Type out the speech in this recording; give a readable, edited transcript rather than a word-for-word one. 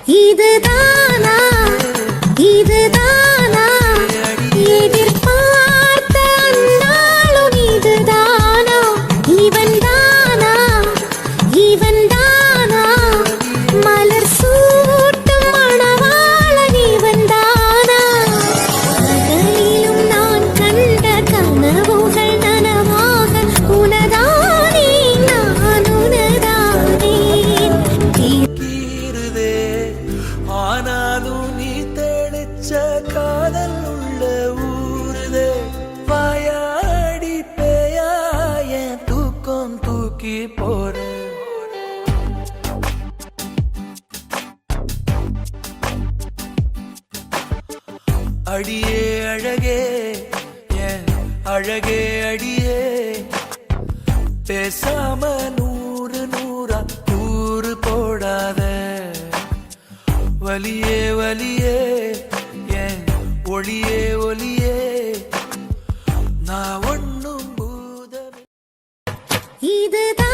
இதுதானா இதுதானா எதிர்பார்த்த அந்தாளும் இதுதானா இவன்தானா இவன்தானா மலர் சூட்டும் மணவாளன் இவன்தானா பகலிலும் நான் கண்ட கனவுகள் நனவாக உனதானே நான் உனதானே ஆனாலும் நீ தெளிச்ச காதல் உள்ள ஊருதே வாயாடி பேயா என் தூக்கம் தூக்கி போற அடியே அழகே என் அழகே அடியே பேசாம நூறு நூறா நூறு போடாத வலியே வலியே என் ஒளியே ஒளியே நான் ஒன்னும் பூதமே இதுதான்